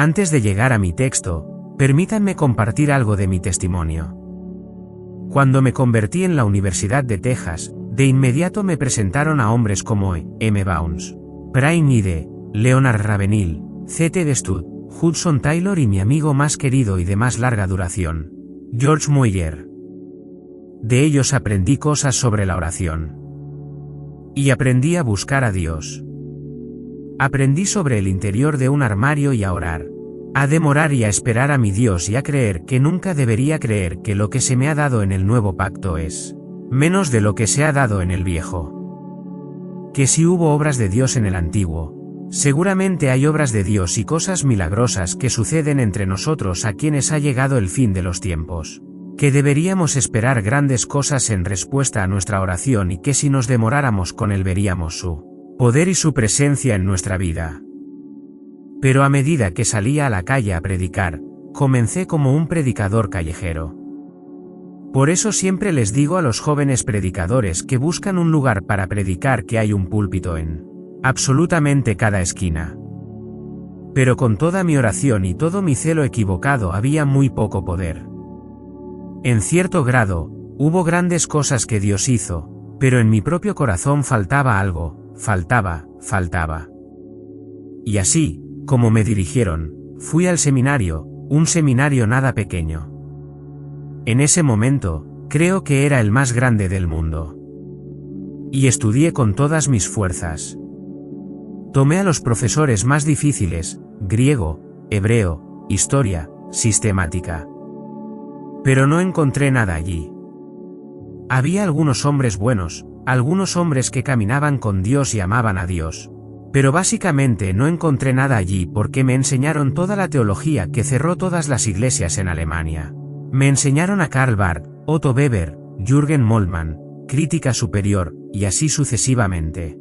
Antes de llegar a mi texto, permítanme compartir algo de mi testimonio. Cuando me convertí en la Universidad de Texas, de inmediato me presentaron a hombres como M. Bounds, Brian Ide, Leonard Ravenhill, C.T. Studd, Hudson Taylor y mi amigo más querido y de más larga duración, George Mueller. De ellos aprendí cosas sobre la oración. Y aprendí a buscar a Dios. Aprendí sobre el interior de un armario y a orar, a demorar y a esperar a mi Dios y a creer que nunca debería creer que lo que se me ha dado en el nuevo pacto es menos de lo que se ha dado en el viejo. Que si hubo obras de Dios en el antiguo, seguramente hay obras de Dios y cosas milagrosas que suceden entre nosotros a quienes ha llegado el fin de los tiempos. Que deberíamos esperar grandes cosas en respuesta a nuestra oración y que si nos demoráramos con él veríamos su poder y su presencia en nuestra vida. Pero a medida que salía a la calle a predicar, comencé como un predicador callejero. Por eso siempre les digo a los jóvenes predicadores que buscan un lugar para predicar que hay un púlpito en absolutamente cada esquina. Pero con toda mi oración y todo mi celo equivocado había muy poco poder. En cierto grado, hubo grandes cosas que Dios hizo, pero en mi propio corazón faltaba algo, faltaba. Y así, como me dirigieron, fui al seminario, un seminario nada pequeño. En ese momento, creo que era el más grande del mundo. Y estudié con todas mis fuerzas. Tomé a los profesores más difíciles, griego, hebreo, historia, sistemática. Pero no encontré nada allí. Había algunos hombres buenos, algunos hombres que caminaban con Dios y amaban a Dios. Pero básicamente no encontré nada allí porque me enseñaron toda la teología que cerró todas las iglesias en Alemania. Me enseñaron a Karl Barth, Otto Weber, Jürgen Moltmann, crítica superior, y así sucesivamente.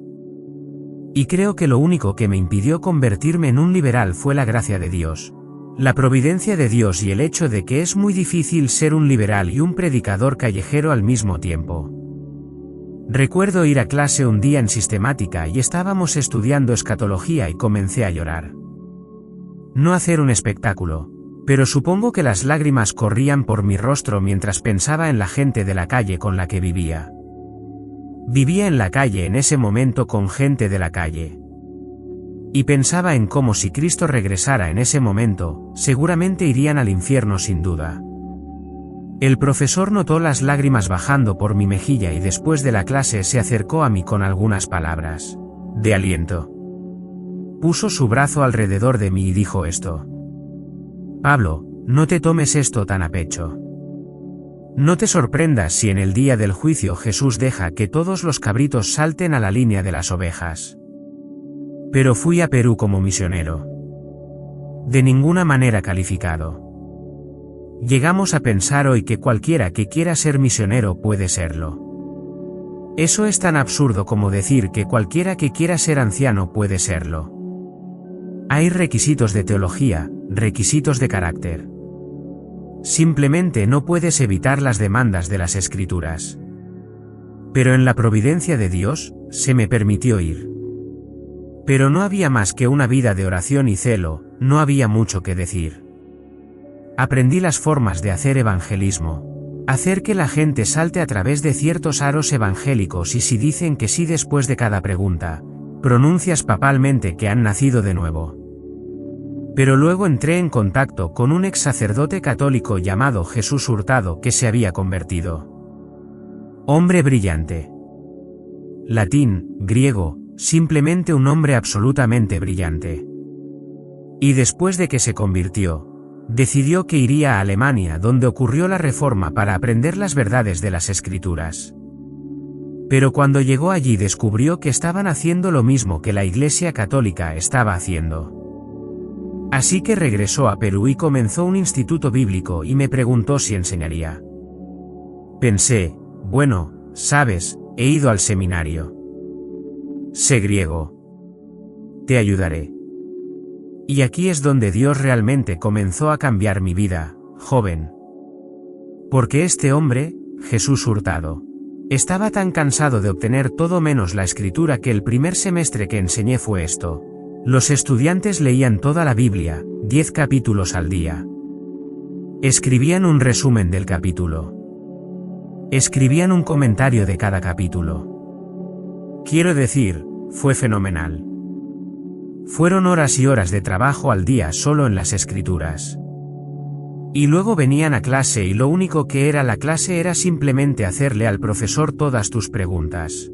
Y creo que lo único que me impidió convertirme en un liberal fue la gracia de Dios. La providencia de Dios y el hecho de que es muy difícil ser un liberal y un predicador callejero al mismo tiempo. Recuerdo ir a clase un día en sistemática y estábamos estudiando escatología y comencé a llorar. No hacer un espectáculo, pero supongo que las lágrimas corrían por mi rostro mientras pensaba en la gente de la calle con la que vivía. Vivía en la calle en ese momento con gente de la calle. Y pensaba en cómo si Cristo regresara en ese momento, seguramente irían al infierno sin duda. El profesor notó las lágrimas bajando por mi mejilla y después de la clase se acercó a mí con algunas palabras de aliento. Puso su brazo alrededor de mí y dijo esto: Pablo, no te tomes esto tan a pecho. No te sorprendas si en el día del juicio Jesús deja que todos los cabritos salten a la línea de las ovejas. Pero fui a Perú como misionero. De ninguna manera calificado. Llegamos a pensar hoy que cualquiera que quiera ser misionero puede serlo. Eso es tan absurdo como decir que cualquiera que quiera ser anciano puede serlo. Hay requisitos de teología, requisitos de carácter. Simplemente no puedes evitar las demandas de las Escrituras. Pero en la providencia de Dios, se me permitió ir. Pero no había más que una vida de oración y celo, no había mucho que decir. Aprendí las formas de hacer evangelismo, hacer que la gente salte a través de ciertos aros evangélicos y si dicen que sí después de cada pregunta, pronuncias papalmente que han nacido de nuevo. Pero luego entré en contacto con un ex sacerdote católico llamado Jesús Hurtado que se había convertido. Hombre brillante. Latín, griego, simplemente un hombre absolutamente brillante. Y después de que se convirtió, decidió que iría a Alemania donde ocurrió la Reforma para aprender las verdades de las Escrituras. Pero cuando llegó allí descubrió que estaban haciendo lo mismo que la Iglesia Católica estaba haciendo. Así que regresó a Perú y comenzó un instituto bíblico y me preguntó si enseñaría. Pensé, bueno, sabes, he ido al seminario. Sé griego. Te ayudaré. Y aquí es donde Dios realmente comenzó a cambiar mi vida, joven. Porque este hombre, Jesús Hurtado, estaba tan cansado de obtener todo menos la escritura que el primer semestre que enseñé fue esto: Los estudiantes leían toda la Biblia, 10 capítulos al día. Escribían un resumen del capítulo. Escribían un comentario de cada capítulo. Quiero decir, fue fenomenal. Fueron horas y horas de trabajo al día solo en las escrituras. Y luego venían a clase y lo único que era la clase era simplemente hacerle al profesor todas tus preguntas.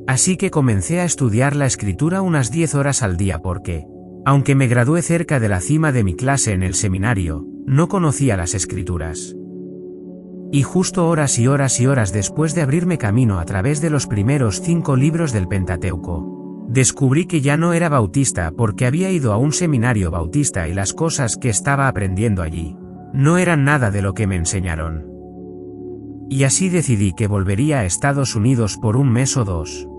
Así que comencé a estudiar la escritura unas 10 horas al día porque, aunque me gradué cerca de la cima de mi clase en el seminario, no conocía las escrituras. Y justo horas y horas y horas después de abrirme camino a través de los primeros 5 libros del Pentateuco, descubrí que ya no era bautista porque había ido a un seminario bautista y las cosas que estaba aprendiendo allí no eran nada de lo que me enseñaron. Y así decidí que volvería a Estados Unidos por un mes o 2.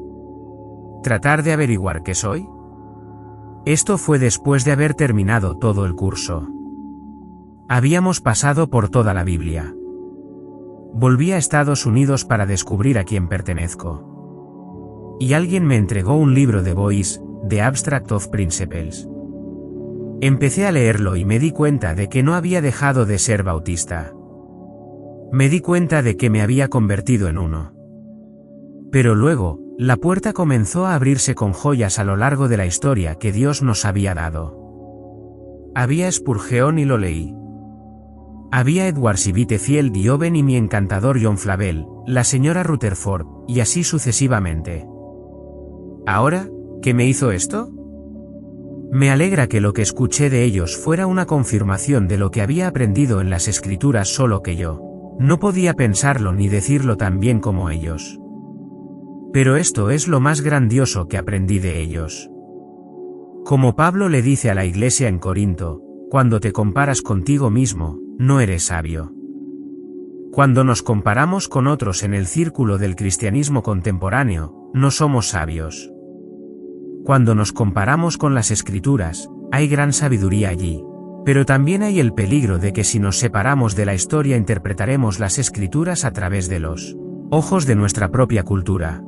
¿Tratar de averiguar qué soy? Esto fue después de haber terminado todo el curso. Habíamos pasado por toda la Biblia. Volví a Estados Unidos para descubrir a quién pertenezco. Y alguien me entregó un libro de Boyce, The Abstract of Principles. Empecé a leerlo y me di cuenta de que no había dejado de ser bautista. Me di cuenta de que me había convertido en uno. Pero luego, la puerta comenzó a abrirse con joyas a lo largo de la historia que Dios nos había dado. Había Spurgeon y lo leí. Había Edward C. Field y Owen y mi encantador John Flavel, la señora Rutherford, y así sucesivamente. ¿Ahora, qué me hizo esto? Me alegra que lo que escuché de ellos fuera una confirmación de lo que había aprendido en las escrituras, solo que yo no podía pensarlo ni decirlo tan bien como ellos. Pero esto es lo más grandioso que aprendí de ellos. Como Pablo le dice a la iglesia en Corinto, cuando te comparas contigo mismo, no eres sabio. Cuando nos comparamos con otros en el círculo del cristianismo contemporáneo, no somos sabios. Cuando nos comparamos con las escrituras, hay gran sabiduría allí. Pero también hay el peligro de que si nos separamos de la historia interpretaremos las escrituras a través de los ojos de nuestra propia cultura.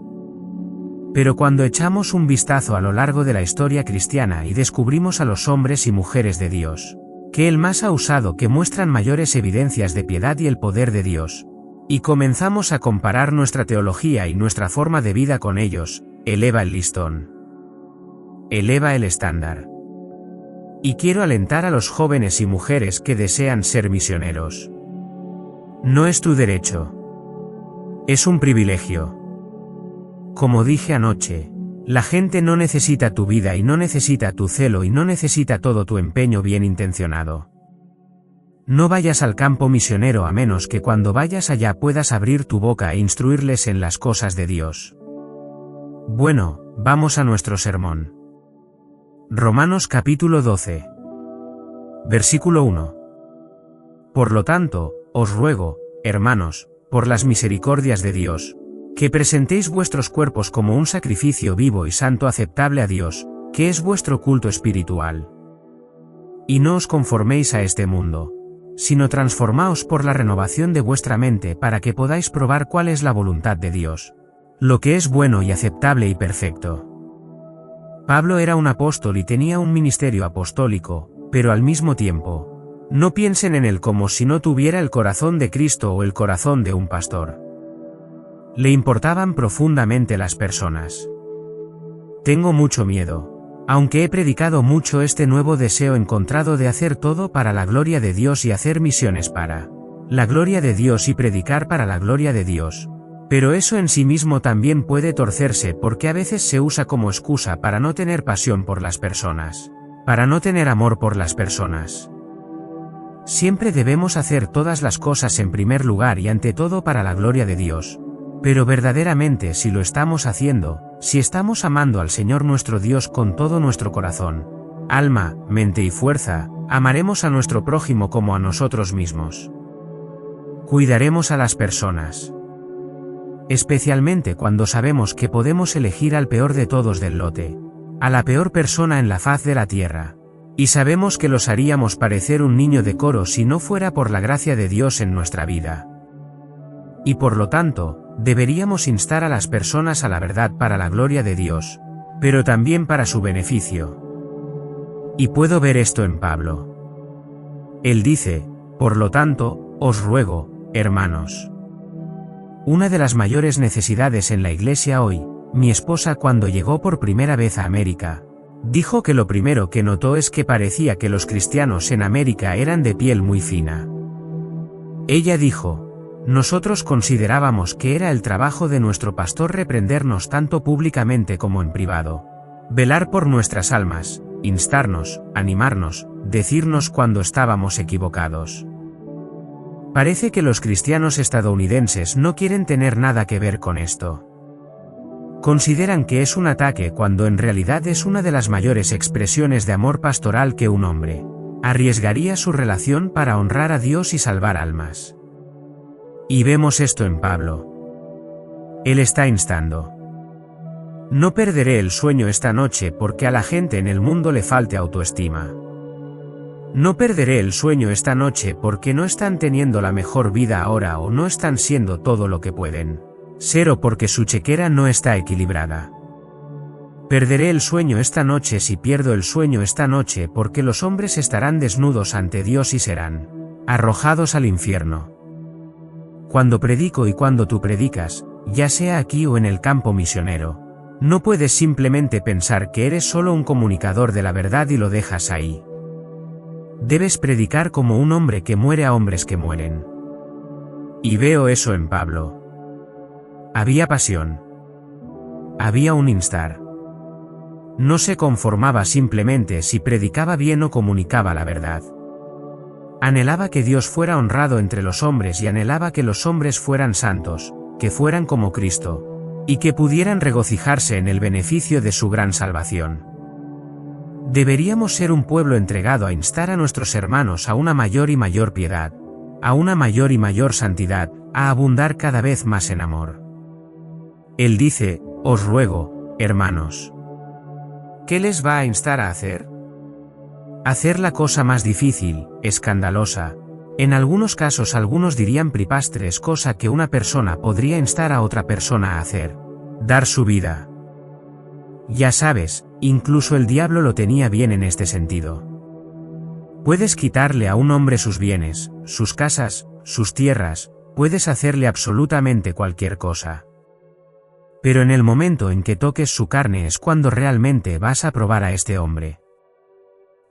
Pero cuando echamos un vistazo a lo largo de la historia cristiana y descubrimos a los hombres y mujeres de Dios, que Él más ha usado, que muestran mayores evidencias de piedad y el poder de Dios, y comenzamos a comparar nuestra teología y nuestra forma de vida con ellos, eleva el listón. Eleva el estándar. Y quiero alentar a los jóvenes y mujeres que desean ser misioneros. No es tu derecho. Es un privilegio. Como dije anoche, la gente no necesita tu vida y no necesita tu celo y no necesita todo tu empeño bien intencionado. No vayas al campo misionero a menos que cuando vayas allá puedas abrir tu boca e instruirles en las cosas de Dios. Bueno, vamos a nuestro sermón. Romanos capítulo 12. Versículo 1. Por lo tanto, os ruego, hermanos, por las misericordias de Dios, que presentéis vuestros cuerpos como un sacrificio vivo y santo aceptable a Dios, que es vuestro culto espiritual. Y no os conforméis a este mundo, sino transformaos por la renovación de vuestra mente para que podáis probar cuál es la voluntad de Dios, lo que es bueno y aceptable y perfecto. Pablo era un apóstol y tenía un ministerio apostólico, pero al mismo tiempo, no piensen en él como si no tuviera el corazón de Cristo o el corazón de un pastor. Le importaban profundamente las personas. Tengo mucho miedo, aunque he predicado mucho este nuevo deseo encontrado de hacer todo para la gloria de Dios y hacer misiones para la gloria de Dios y predicar para la gloria de Dios. Pero eso en sí mismo también puede torcerse porque a veces se usa como excusa para no tener pasión por las personas, para no tener amor por las personas. Siempre debemos hacer todas las cosas en primer lugar y ante todo para la gloria de Dios. Pero verdaderamente si lo estamos haciendo, si estamos amando al Señor nuestro Dios con todo nuestro corazón, alma, mente y fuerza, amaremos a nuestro prójimo como a nosotros mismos. Cuidaremos a las personas. Especialmente cuando sabemos que podemos elegir al peor de todos del lote, a la peor persona en la faz de la tierra, y sabemos que los haríamos parecer un niño de coro si no fuera por la gracia de Dios en nuestra vida. Y por lo tanto, deberíamos instar a las personas a la verdad para la gloria de Dios, pero también para su beneficio. Y puedo ver esto en Pablo. Él dice, por lo tanto, os ruego, hermanos. Una de las mayores necesidades en la iglesia hoy, mi esposa cuando llegó por primera vez a América, dijo que lo primero que notó es que parecía que los cristianos en América eran de piel muy fina. Ella dijo, nosotros considerábamos que era el trabajo de nuestro pastor reprendernos tanto públicamente como en privado, velar por nuestras almas, instarnos, animarnos, decirnos cuando estábamos equivocados. Parece que los cristianos estadounidenses no quieren tener nada que ver con esto. Consideran que es un ataque cuando en realidad es una de las mayores expresiones de amor pastoral que un hombre arriesgaría su relación para honrar a Dios y salvar almas. Y vemos esto en Pablo. Él está instando. No perderé el sueño esta noche porque a la gente en el mundo le falte autoestima. No perderé el sueño esta noche porque no están teniendo la mejor vida ahora o no están siendo todo lo que pueden ser o porque su chequera no está equilibrada. Perderé el sueño esta noche si pierdo el sueño esta noche porque los hombres estarán desnudos ante Dios y serán arrojados al infierno. Cuando predico y cuando tú predicas, ya sea aquí o en el campo misionero, no puedes simplemente pensar que eres solo un comunicador de la verdad y lo dejas ahí. Debes predicar como un hombre que muere a hombres que mueren. Y veo eso en Pablo. Había pasión. Había un instar. No se conformaba simplemente si predicaba bien o comunicaba la verdad. Anhelaba que Dios fuera honrado entre los hombres y anhelaba que los hombres fueran santos, que fueran como Cristo, y que pudieran regocijarse en el beneficio de su gran salvación. Deberíamos ser un pueblo entregado a instar a nuestros hermanos a una mayor y mayor piedad, a una mayor y mayor santidad, a abundar cada vez más en amor. Él dice, os ruego, hermanos. ¿Qué les va a instar a hacer? Hacer la cosa más difícil, escandalosa. En algunos casos algunos dirían pripastres, cosa que una persona podría instar a otra persona a hacer. Dar su vida. Ya sabes, incluso el diablo lo tenía bien en este sentido. Puedes quitarle a un hombre sus bienes, sus casas, sus tierras, puedes hacerle absolutamente cualquier cosa. Pero en el momento en que toques su carne es cuando realmente vas a probar a este hombre.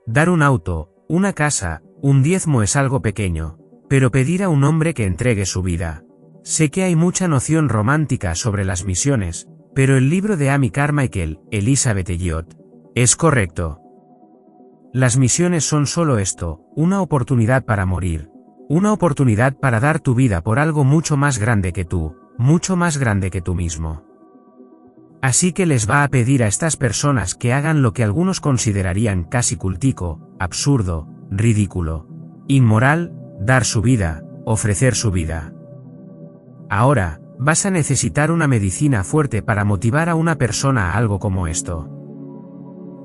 Dar un auto, una casa, un diezmo es algo pequeño, pero pedir a un hombre que entregue su vida. Sé que hay mucha noción romántica sobre las misiones, pero el libro de Amy Carmichael, Elizabeth Elliot, es correcto. Las misiones son solo esto, una oportunidad para morir, una oportunidad para dar tu vida por algo mucho más grande que tú, mucho más grande que tú mismo. Así que les va a pedir a estas personas que hagan lo que algunos considerarían casi cultico, absurdo, ridículo, inmoral, dar su vida, ofrecer su vida. Ahora, vas a necesitar una medicina fuerte para motivar a una persona a algo como esto.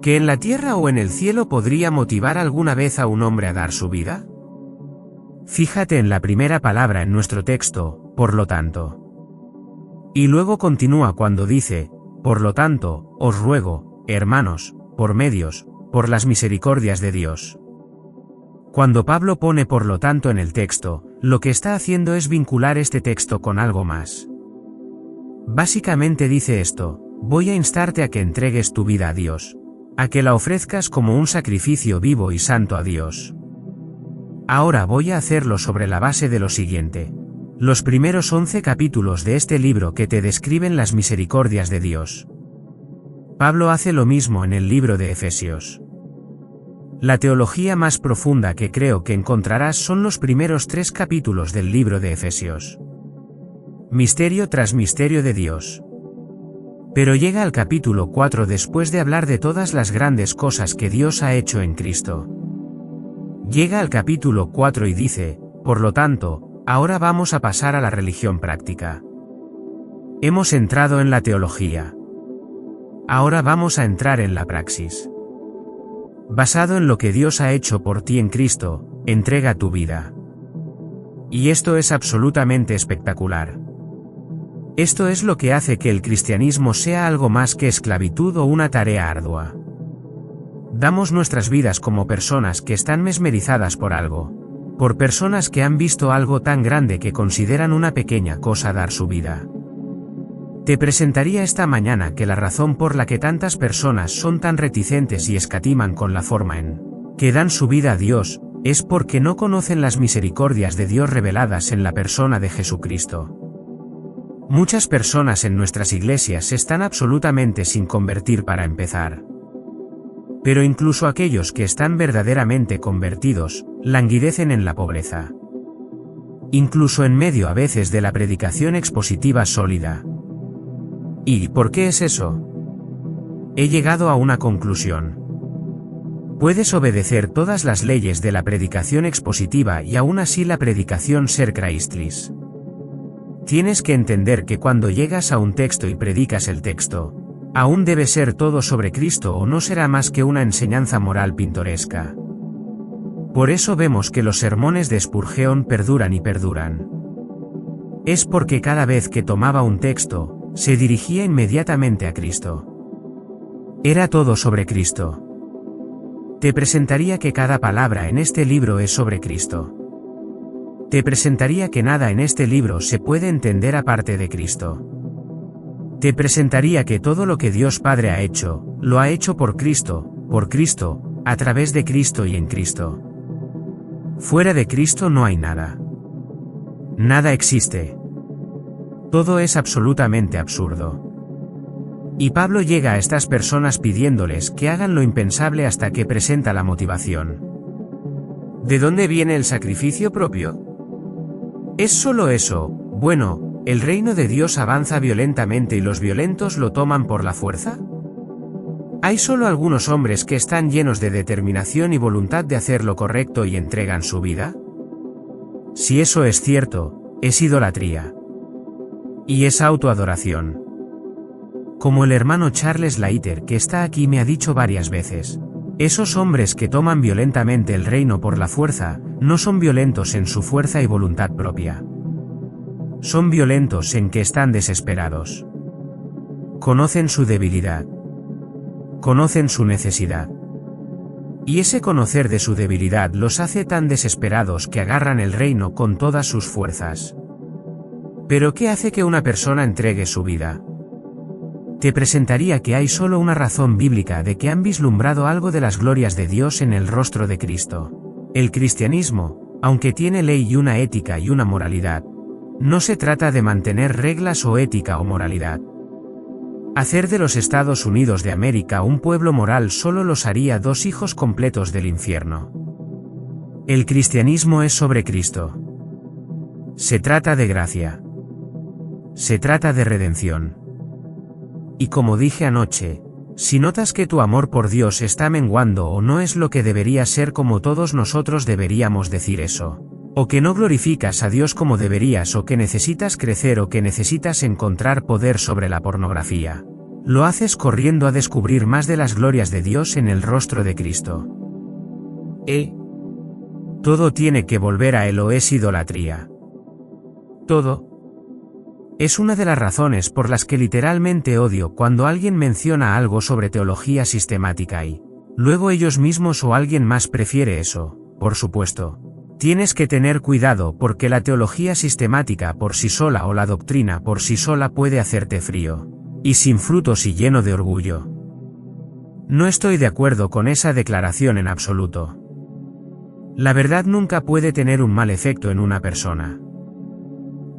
¿Que en la tierra o en el cielo podría motivar alguna vez a un hombre a dar su vida? Fíjate en la primera palabra en nuestro texto, por lo tanto. Y luego continúa cuando dice, por lo tanto, os ruego, hermanos, por medios, por las misericordias de Dios. Cuando Pablo pone por lo tanto en el texto, lo que está haciendo es vincular este texto con algo más. Básicamente dice esto, voy a instarte a que entregues tu vida a Dios, a que la ofrezcas como un sacrificio vivo y santo a Dios. Ahora voy a hacerlo sobre la base de lo siguiente. Los primeros 11 capítulos de este libro que te describen las misericordias de Dios. Pablo hace lo mismo en el libro de Efesios. La teología más profunda que creo que encontrarás son los primeros 3 capítulos del libro de Efesios. Misterio tras misterio de Dios. Pero llega al capítulo 4 después de hablar de todas las grandes cosas que Dios ha hecho en Cristo. Llega al capítulo 4 y dice, por lo tanto, ahora vamos a pasar a la religión práctica. Hemos entrado en la teología. Ahora vamos a entrar en la praxis. Basado en lo que Dios ha hecho por ti en Cristo, entrega tu vida. Y esto es absolutamente espectacular. Esto es lo que hace que el cristianismo sea algo más que esclavitud o una tarea ardua. Damos nuestras vidas como personas que están mesmerizadas por algo, por personas que han visto algo tan grande que consideran una pequeña cosa dar su vida. Te presentaría esta mañana que la razón por la que tantas personas son tan reticentes y escatiman con la forma en que dan su vida a Dios, es porque no conocen las misericordias de Dios reveladas en la persona de Jesucristo. Muchas personas en nuestras iglesias están absolutamente sin convertir para empezar. Pero incluso aquellos que están verdaderamente convertidos, languidecen en la pobreza. Incluso en medio a veces de la predicación expositiva sólida. ¿Y por qué es eso? He llegado a una conclusión. Puedes obedecer todas las leyes de la predicación expositiva y aún así la predicación ser Christlis. Tienes que entender que cuando llegas a un texto y predicas el texto, aún debe ser todo sobre Cristo o no será más que una enseñanza moral pintoresca. Por eso vemos que los sermones de Spurgeon perduran y perduran. Es porque cada vez que tomaba un texto, se dirigía inmediatamente a Cristo. Era todo sobre Cristo. Te presentaría que cada palabra en este libro es sobre Cristo. Te presentaría que nada en este libro se puede entender aparte de Cristo. Te presentaría que todo lo que Dios Padre ha hecho, lo ha hecho por Cristo, a través de Cristo y en Cristo. Fuera de Cristo no hay nada. Nada existe. Todo es absolutamente absurdo. Y Pablo llega a estas personas pidiéndoles que hagan lo impensable hasta que presenta la motivación. ¿De dónde viene el sacrificio propio? ¿Es solo eso? Bueno, ¿el reino de Dios avanza violentamente y los violentos lo toman por la fuerza? ¿Hay solo algunos hombres que están llenos de determinación y voluntad de hacer lo correcto y entregan su vida? Si eso es cierto, es idolatría. Y es autoadoración. Como el hermano Charles Leiter que está aquí me ha dicho varias veces, esos hombres que toman violentamente el reino por la fuerza, no son violentos en su fuerza y voluntad propia. Son violentos en que están desesperados. Conocen su debilidad. Conocen su necesidad. Y ese conocer de su debilidad los hace tan desesperados que agarran el reino con todas sus fuerzas. ¿Pero qué hace que una persona entregue su vida? Te presentaría que hay solo una razón bíblica de que han vislumbrado algo de las glorias de Dios en el rostro de Cristo. El cristianismo, aunque tiene ley y una ética y una moralidad, no se trata de mantener reglas o ética o moralidad. Hacer de los Estados Unidos de América un pueblo moral solo los haría dos hijos completos del infierno. El cristianismo es sobre Cristo. Se trata de gracia. Se trata de redención. Y como dije anoche, si notas que tu amor por Dios está menguando o no es lo que debería ser como todos nosotros deberíamos decir eso, o que no glorificas a Dios como deberías o que necesitas crecer o que necesitas encontrar poder sobre la pornografía, lo haces corriendo a descubrir más de las glorias de Dios en el rostro de Cristo. Todo tiene que volver a Él o es idolatría. Todo. Es una de las razones por las que literalmente odio cuando alguien menciona algo sobre teología sistemática y luego ellos mismos o alguien más prefiere eso, por supuesto. Tienes que tener cuidado porque la teología sistemática por sí sola o la doctrina por sí sola puede hacerte frío, y sin frutos y lleno de orgullo. No estoy de acuerdo con esa declaración en absoluto. La verdad nunca puede tener un mal efecto en una persona.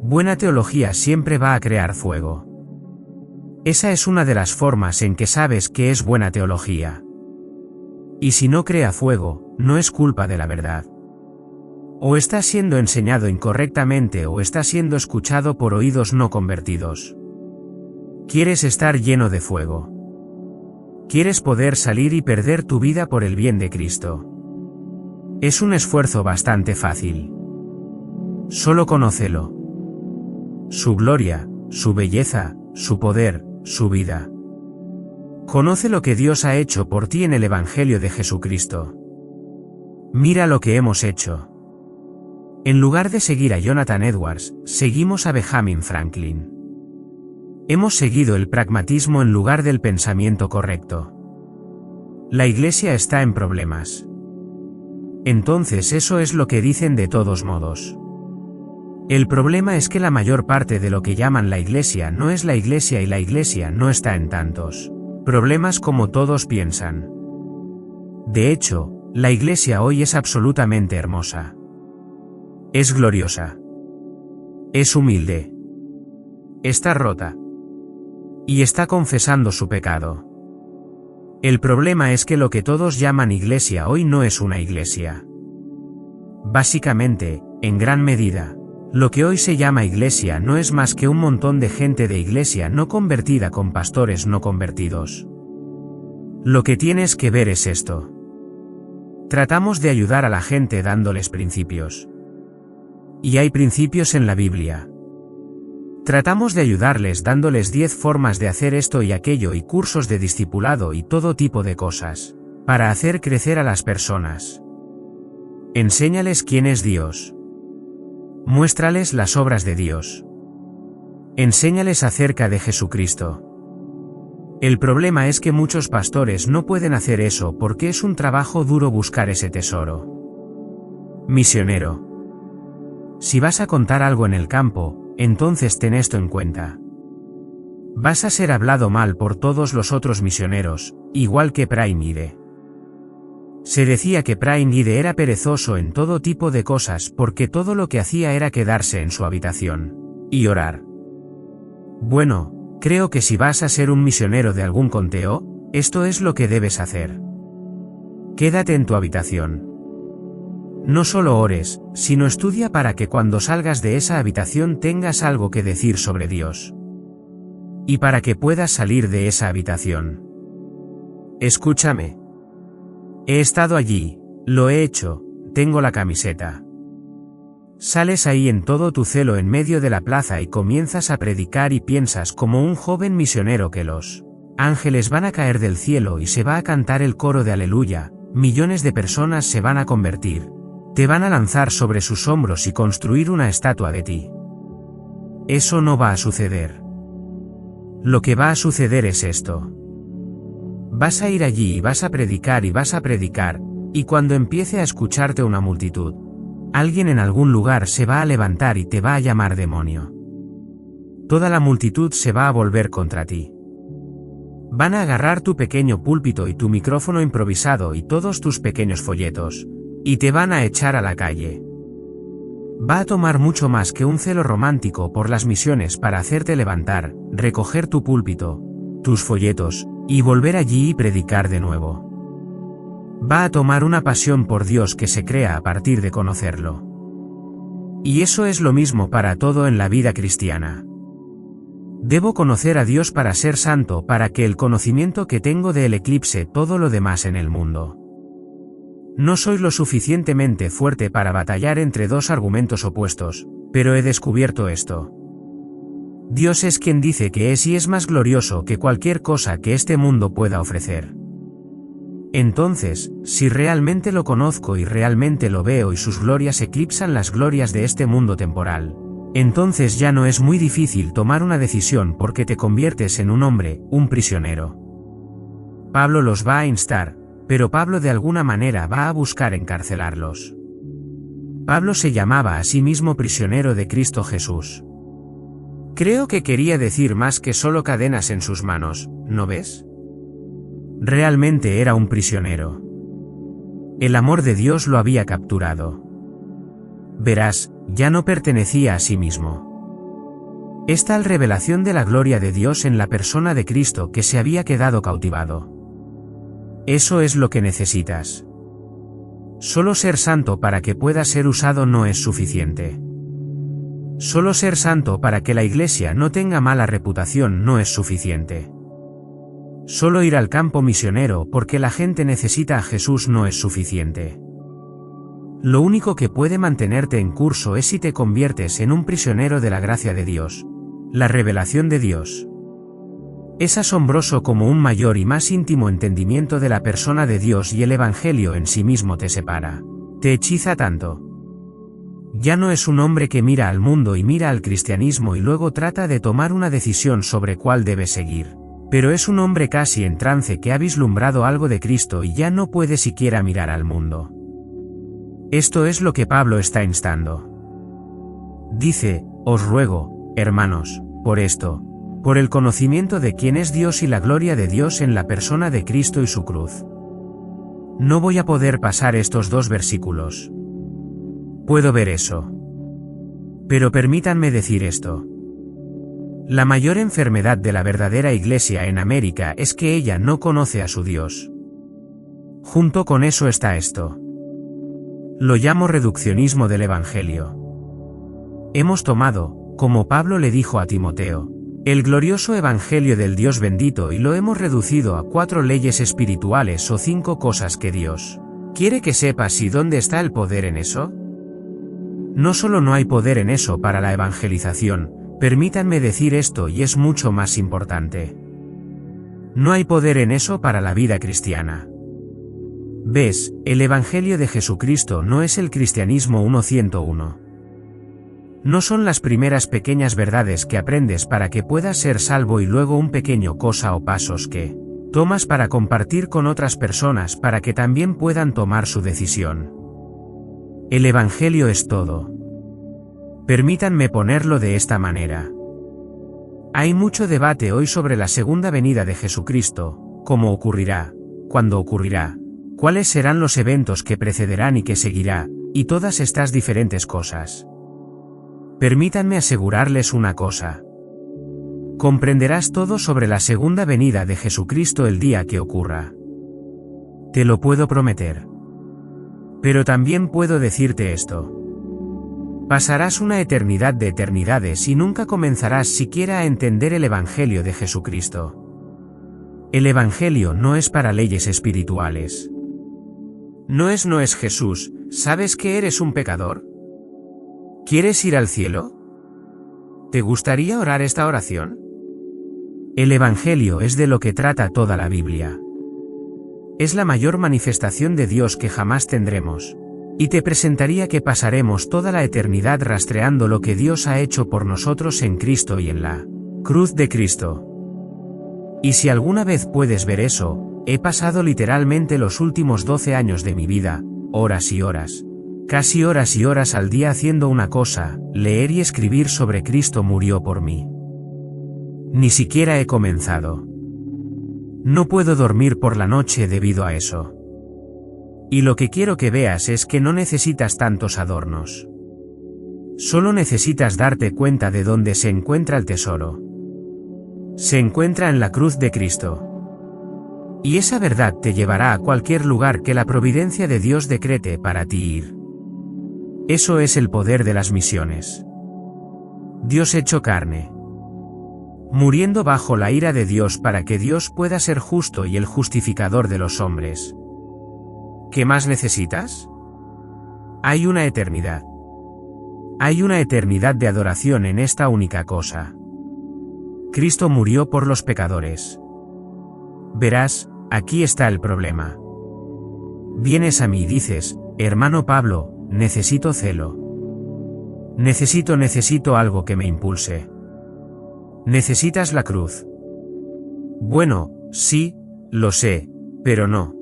Buena teología siempre va a crear fuego. Esa es una de las formas en que sabes que es buena teología. Y si no crea fuego, no es culpa de la verdad. O está siendo enseñado incorrectamente o está siendo escuchado por oídos no convertidos. Quieres estar lleno de fuego. Quieres poder salir y perder tu vida por el bien de Cristo. Es un esfuerzo bastante fácil. Solo conócelo. Su gloria, su belleza, su poder, su vida. Conoce lo que Dios ha hecho por ti en el Evangelio de Jesucristo. Mira lo que hemos hecho. En lugar de seguir a Jonathan Edwards, seguimos a Benjamin Franklin. Hemos seguido el pragmatismo en lugar del pensamiento correcto. La Iglesia está en problemas. Entonces eso es lo que dicen de todos modos. El problema es que la mayor parte de lo que llaman la Iglesia no es la Iglesia y la Iglesia no está en tantos problemas como todos piensan. De hecho, la Iglesia hoy es absolutamente hermosa. Es gloriosa. Es humilde. Está rota. Y está confesando su pecado. El problema es que lo que todos llaman Iglesia hoy no es una Iglesia. Básicamente, en gran medida, lo que hoy se llama Iglesia no es más que un montón de gente de Iglesia no convertida con pastores no convertidos. Lo que tienes que ver es esto. Tratamos de ayudar a la gente dándoles principios. Y hay principios en la Biblia. Tratamos de ayudarles dándoles 10 formas de hacer esto y aquello y cursos de discipulado y todo tipo de cosas, para hacer crecer a las personas. Enséñales quién es Dios. Muéstrales las obras de Dios. Enséñales acerca de Jesucristo. El problema es que muchos pastores no pueden hacer eso porque es un trabajo duro buscar ese tesoro. Misionero. Si vas a contar algo en el campo, entonces ten esto en cuenta. Vas a ser hablado mal por todos los otros misioneros, igual que Prainide. Se decía que Prainide era perezoso en todo tipo de cosas porque todo lo que hacía era quedarse en su habitación y orar. Bueno, creo que si vas a ser un misionero de algún conteo, esto es lo que debes hacer. Quédate en tu habitación. No solo ores, sino estudia para que cuando salgas de esa habitación tengas algo que decir sobre Dios. Y para que puedas salir de esa habitación. Escúchame. He estado allí, lo he hecho, tengo la camiseta. Sales ahí en todo tu celo en medio de la plaza y comienzas a predicar y piensas como un joven misionero que los ángeles van a caer del cielo y se va a cantar el coro de aleluya, millones de personas se van a convertir. Te van a lanzar sobre sus hombros y construir una estatua de ti. Eso no va a suceder. Lo que va a suceder es esto. Vas a ir allí y vas a predicar, y cuando empiece a escucharte una multitud, alguien en algún lugar se va a levantar y te va a llamar demonio. Toda la multitud se va a volver contra ti. Van a agarrar tu pequeño púlpito y tu micrófono improvisado y todos tus pequeños folletos, y te van a echar a la calle. Va a tomar mucho más que un celo romántico por las misiones para hacerte levantar, recoger tu púlpito, tus folletos, y volver allí y predicar de nuevo. Va a tomar una pasión por Dios que se crea a partir de conocerlo. Y eso es lo mismo para todo en la vida cristiana. Debo conocer a Dios para ser santo, para que el conocimiento que tengo de Él eclipse todo lo demás en el mundo. No soy lo suficientemente fuerte para batallar entre dos argumentos opuestos, pero he descubierto esto. Dios es quien dice que es y es más glorioso que cualquier cosa que este mundo pueda ofrecer. Entonces, si realmente lo conozco y realmente lo veo y sus glorias eclipsan las glorias de este mundo temporal, entonces ya no es muy difícil tomar una decisión porque te conviertes en un hombre, un prisionero. Pablo los va a instar, pero Pablo de alguna manera va a buscar encarcelarlos. Pablo se llamaba a sí mismo prisionero de Cristo Jesús. Creo que quería decir más que solo cadenas en sus manos, ¿no ves? Realmente era un prisionero. El amor de Dios lo había capturado. Verás, ya no pertenecía a sí mismo. Es tal revelación de la gloria de Dios en la persona de Cristo que se había quedado cautivado. Eso es lo que necesitas. Solo ser santo para que pueda ser usado no es suficiente. Solo ser santo para que la Iglesia no tenga mala reputación no es suficiente. Solo ir al campo misionero porque la gente necesita a Jesús no es suficiente. Lo único que puede mantenerte en curso es si te conviertes en un prisionero de la gracia de Dios, la revelación de Dios. Es asombroso como un mayor y más íntimo entendimiento de la persona de Dios y el Evangelio en sí mismo te separa. Te hechiza tanto. Ya no es un hombre que mira al mundo y mira al cristianismo y luego trata de tomar una decisión sobre cuál debe seguir. Pero es un hombre casi en trance que ha vislumbrado algo de Cristo y ya no puede siquiera mirar al mundo. Esto es lo que Pablo está instando. Dice, os ruego, hermanos, por esto, por el conocimiento de quién es Dios y la gloria de Dios en la persona de Cristo y su cruz. No voy a poder pasar estos 2 versículos. Puedo ver eso. Pero permítanme decir esto. La mayor enfermedad de la verdadera iglesia en América es que ella no conoce a su Dios. Junto con eso está esto. Lo llamo reduccionismo del Evangelio. Hemos tomado, como Pablo le dijo a Timoteo, el glorioso Evangelio del Dios bendito y lo hemos reducido a 4 leyes espirituales o 5 cosas que Dios quiere que sepas. ¿Y dónde está el poder en eso? No solo no hay poder en eso para la evangelización, permítanme decir esto y es mucho más importante. No hay poder en eso para la vida cristiana. ¿Ves? El Evangelio de Jesucristo no es el cristianismo 101. No son las primeras pequeñas verdades que aprendes para que puedas ser salvo y luego un pequeño cosa o pasos que tomas para compartir con otras personas para que también puedan tomar su decisión. El Evangelio es todo. Permítanme ponerlo de esta manera. Hay mucho debate hoy sobre la segunda venida de Jesucristo, cómo ocurrirá, cuándo ocurrirá, cuáles serán los eventos que precederán y que seguirá, y todas estas diferentes cosas. Permítanme asegurarles una cosa. Comprenderás todo sobre la segunda venida de Jesucristo el día que ocurra. Te lo puedo prometer. Pero también puedo decirte esto. Pasarás una eternidad de eternidades y nunca comenzarás siquiera a entender el Evangelio de Jesucristo. El Evangelio no es para leyes espirituales. No es Jesús, ¿sabes que eres un pecador? ¿Quieres ir al cielo? ¿Te gustaría orar esta oración? El Evangelio es de lo que trata toda la Biblia. Es la mayor manifestación de Dios que jamás tendremos. Y te presentaría que pasaremos toda la eternidad rastreando lo que Dios ha hecho por nosotros en Cristo y en la cruz de Cristo. Y si alguna vez puedes ver eso, he pasado literalmente los últimos 12 años de mi vida, horas y horas, casi horas y horas al día haciendo una cosa, leer y escribir sobre Cristo murió por mí. Ni siquiera he comenzado. No puedo dormir por la noche debido a eso. Y lo que quiero que veas es que no necesitas tantos adornos. Solo necesitas darte cuenta de dónde se encuentra el tesoro. Se encuentra en la cruz de Cristo. Y esa verdad te llevará a cualquier lugar que la providencia de Dios decrete para ti ir. Eso es el poder de las misiones. Dios hecho carne. Muriendo bajo la ira de Dios para que Dios pueda ser justo y el justificador de los hombres. ¿Qué más necesitas? Hay una eternidad. Hay una eternidad de adoración en esta única cosa. Cristo murió por los pecadores. Verás, aquí está el problema. Vienes a mí y dices, hermano Pablo, necesito celo. Necesito algo que me impulse. ¿Necesitas la cruz? Bueno, sí, lo sé, pero no.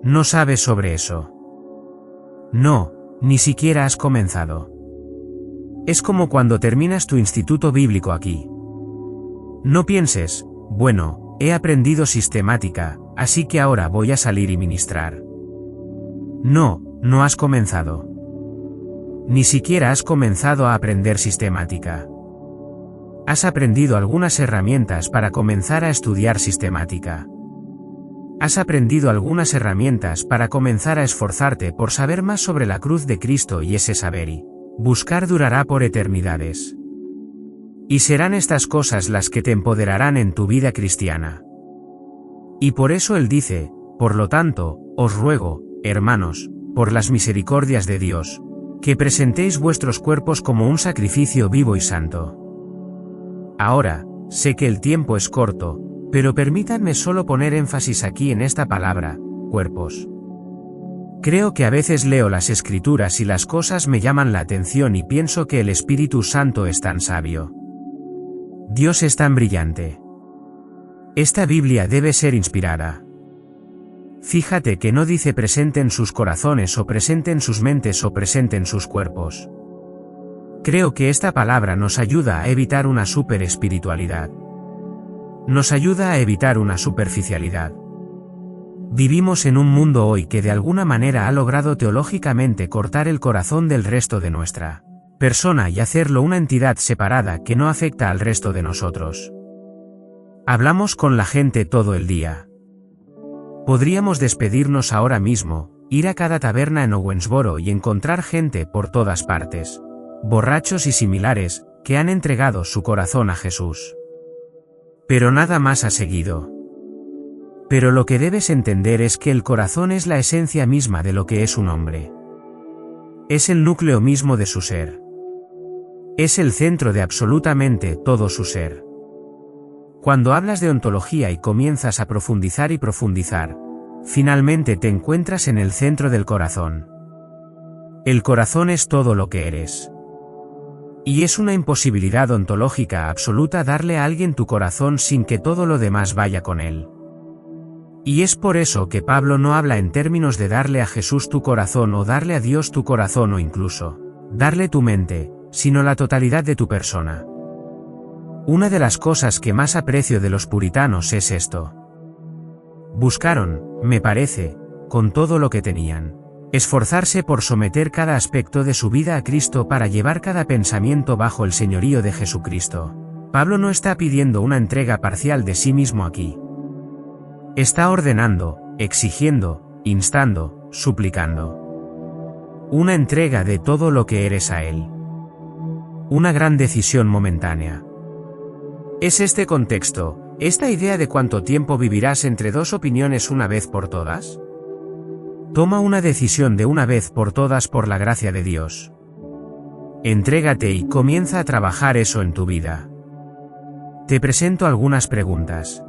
No sabes sobre eso. No, ni siquiera has comenzado. Es como cuando terminas tu instituto bíblico aquí. No pienses, bueno, he aprendido sistemática, así que ahora voy a salir y ministrar. No, no has comenzado. Ni siquiera has comenzado a aprender sistemática. Has aprendido algunas herramientas para comenzar a estudiar sistemática. Has aprendido algunas herramientas para comenzar a esforzarte por saber más sobre la cruz de Cristo y ese saber y buscar durará por eternidades. Y serán estas cosas las que te empoderarán en tu vida cristiana. Y por eso él dice, por lo tanto, os ruego, hermanos, por las misericordias de Dios, que presentéis vuestros cuerpos como un sacrificio vivo y santo. Ahora, sé que el tiempo es corto, pero permítanme solo poner énfasis aquí en esta palabra, cuerpos. Creo que a veces leo las escrituras y las cosas me llaman la atención y pienso que el Espíritu Santo es tan sabio. Dios es tan brillante. Esta Biblia debe ser inspirada. Fíjate que no dice presente en sus corazones o presente en sus mentes o presente en sus cuerpos. Creo que esta palabra nos ayuda a evitar una superespiritualidad. Nos ayuda a evitar una superficialidad. Vivimos en un mundo hoy que de alguna manera ha logrado teológicamente cortar el corazón del resto de nuestra persona y hacerlo una entidad separada que no afecta al resto de nosotros. Hablamos con la gente todo el día. Podríamos despedirnos ahora mismo, ir a cada taberna en Owensboro y encontrar gente por todas partes, borrachos y similares, que han entregado su corazón a Jesús. Pero nada más ha seguido. Pero lo que debes entender es que el corazón es la esencia misma de lo que es un hombre. Es el núcleo mismo de su ser. Es el centro de absolutamente todo su ser. Cuando hablas de ontología y comienzas a profundizar y profundizar, finalmente te encuentras en el centro del corazón. El corazón es todo lo que eres. Y es una imposibilidad ontológica absoluta darle a alguien tu corazón sin que todo lo demás vaya con él. Y es por eso que Pablo no habla en términos de darle a Jesús tu corazón o darle a Dios tu corazón o incluso darle tu mente, sino la totalidad de tu persona. Una de las cosas que más aprecio de los puritanos es esto. Buscaron, me parece, con todo lo que tenían, esforzarse por someter cada aspecto de su vida a Cristo para llevar cada pensamiento bajo el señorío de Jesucristo. Pablo no está pidiendo una entrega parcial de sí mismo aquí. Está ordenando, exigiendo, instando, suplicando. Una entrega de todo lo que eres a Él. Una gran decisión momentánea. ¿Es este contexto, esta idea de cuánto tiempo vivirás entre dos opiniones una vez por todas? Toma una decisión de una vez por todas por la gracia de Dios. Entrégate y comienza a trabajar eso en tu vida. Te presento algunas preguntas.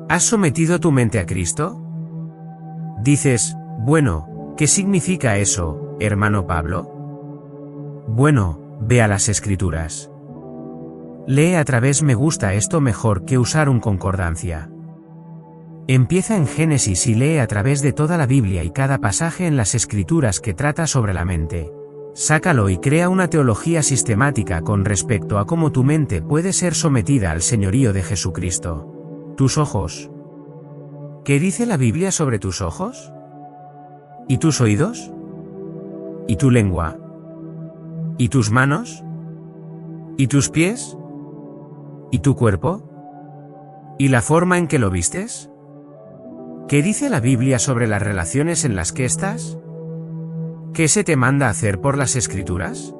¿Has sometido tu mente a Cristo? Dices, bueno, ¿qué significa eso, hermano Pablo? Bueno, ve a las Escrituras. Lee a través. Me gusta esto mejor que usar un concordancia. Empieza en Génesis y lee a través de toda la Biblia y cada pasaje en las Escrituras que trata sobre la mente. Sácalo y crea una teología sistemática con respecto a cómo tu mente puede ser sometida al señorío de Jesucristo. Tus ojos. ¿Qué dice la Biblia sobre tus ojos? ¿Y tus oídos? ¿Y tu lengua? ¿Y tus manos? ¿Y tus pies? ¿Y tu cuerpo? ¿Y la forma en que lo vistes? ¿Qué dice la Biblia sobre las relaciones en las que estás? ¿Qué se te manda hacer por las Escrituras?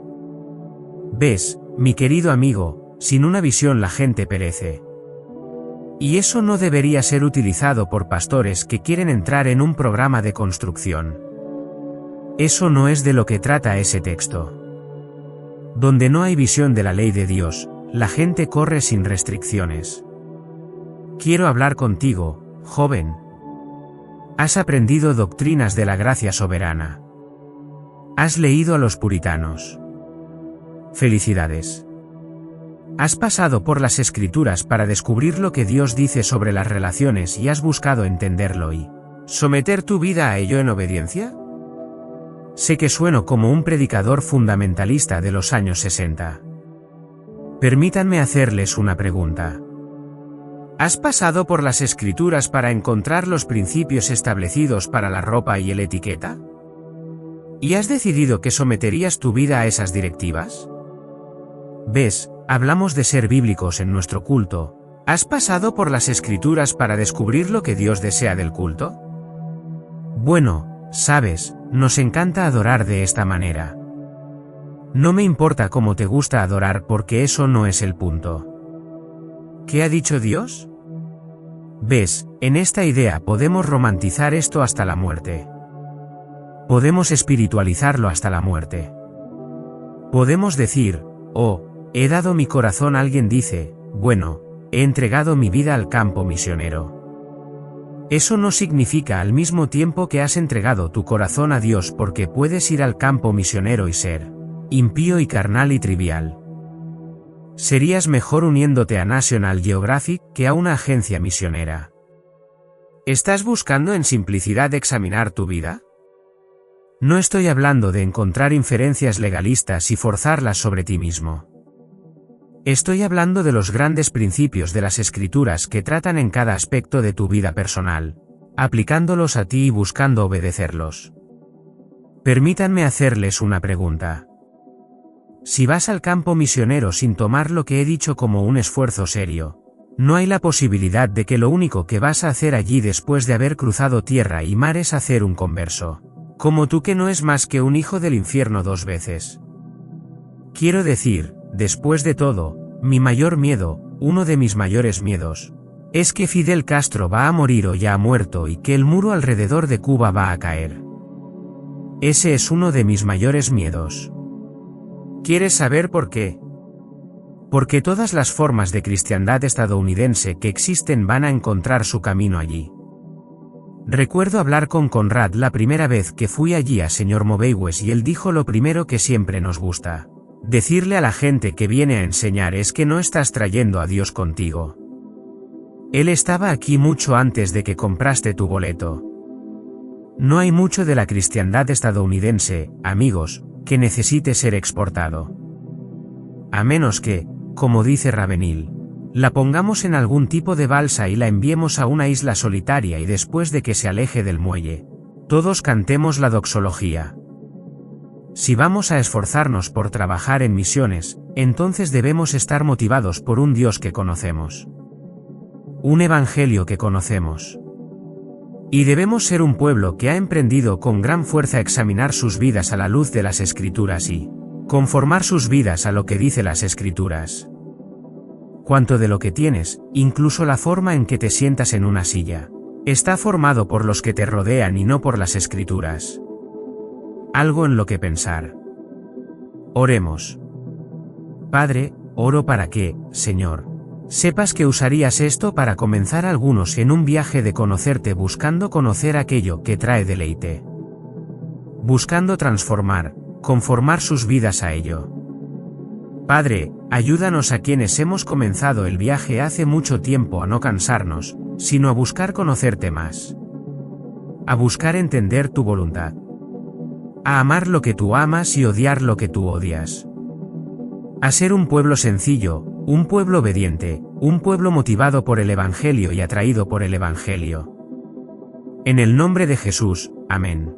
Ves, mi querido amigo, sin una visión la gente perece. Y eso no debería ser utilizado por pastores que quieren entrar en un programa de construcción. Eso no es de lo que trata ese texto. Donde no hay visión de la ley de Dios, la gente corre sin restricciones. Quiero hablar contigo, joven. Has aprendido doctrinas de la gracia soberana. Has leído a los puritanos. Felicidades. Has pasado por las Escrituras para descubrir lo que Dios dice sobre las relaciones y has buscado entenderlo y someter tu vida a ello en obediencia. Sé que sueno como un predicador fundamentalista de los años 60. Permítanme hacerles una pregunta. ¿Has pasado por las Escrituras para encontrar los principios establecidos para la ropa y el etiqueta? ¿Y has decidido que someterías tu vida a esas directivas? ¿Ves? Hablamos de ser bíblicos en nuestro culto. ¿Has pasado por las Escrituras para descubrir lo que Dios desea del culto? Bueno, sabes, nos encanta adorar de esta manera. No me importa cómo te gusta adorar porque eso no es el punto. ¿Qué ha dicho Dios? Ves, en esta idea podemos romantizar esto hasta la muerte. Podemos espiritualizarlo hasta la muerte. Podemos decir, oh, he dado mi corazón. Alguien dice, bueno, he entregado mi vida al campo misionero. Eso no significa al mismo tiempo que has entregado tu corazón a Dios, porque puedes ir al campo misionero y ser impío y carnal y trivial. Serías mejor uniéndote a National Geographic que a una agencia misionera. ¿Estás buscando en simplicidad examinar tu vida? No estoy hablando de encontrar inferencias legalistas y forzarlas sobre ti mismo. Estoy hablando de los grandes principios de las Escrituras que tratan en cada aspecto de tu vida personal, aplicándolos a ti y buscando obedecerlos. Permítanme hacerles una pregunta. Si vas al campo misionero sin tomar lo que he dicho como un esfuerzo serio, ¿no hay la posibilidad de que lo único que vas a hacer allí después de haber cruzado tierra y mar es hacer un converso, como tú, que no es más que un hijo del infierno 2 veces? Quiero decir, después de todo, mi mayor miedo, uno de mis mayores miedos, es que Fidel Castro va a morir o ya ha muerto y que el muro alrededor de Cuba va a caer. Ese es uno de mis mayores miedos. ¿Quieres saber por qué? Porque todas las formas de cristiandad estadounidense que existen van a encontrar su camino allí. Recuerdo hablar con Conrad la primera vez que fui allí a Sr. Moveywes y él dijo lo primero que siempre nos gusta decirle a la gente que viene a enseñar es que no estás trayendo a Dios contigo. Él estaba aquí mucho antes de que compraste tu boleto. No hay mucho de la cristiandad estadounidense, amigos, que necesite ser exportado. A menos que, como dice Ravenhill, la pongamos en algún tipo de balsa y la enviemos a una isla solitaria y después de que se aleje del muelle, todos cantemos la doxología. Si vamos a esforzarnos por trabajar en misiones, entonces debemos estar motivados por un Dios que conocemos. Un evangelio que conocemos. Y debemos ser un pueblo que ha emprendido con gran fuerza examinar sus vidas a la luz de las Escrituras y conformar sus vidas a lo que dice las Escrituras. Cuanto de lo que tienes, incluso la forma en que te sientas en una silla, está formado por los que te rodean y no por las Escrituras. Algo en lo que pensar. Oremos. Padre, oro para que, Señor, sepas que usarías esto para comenzar a algunos en un viaje de conocerte, buscando conocer aquello que trae deleite. Buscando transformar, conformar sus vidas a ello. Padre, ayúdanos a quienes hemos comenzado el viaje hace mucho tiempo a no cansarnos, sino a buscar conocerte más. A buscar entender tu voluntad. A amar lo que tú amas y odiar lo que tú odias. A ser un pueblo sencillo, un pueblo obediente, un pueblo motivado por el Evangelio y atraído por el Evangelio. En el nombre de Jesús, amén.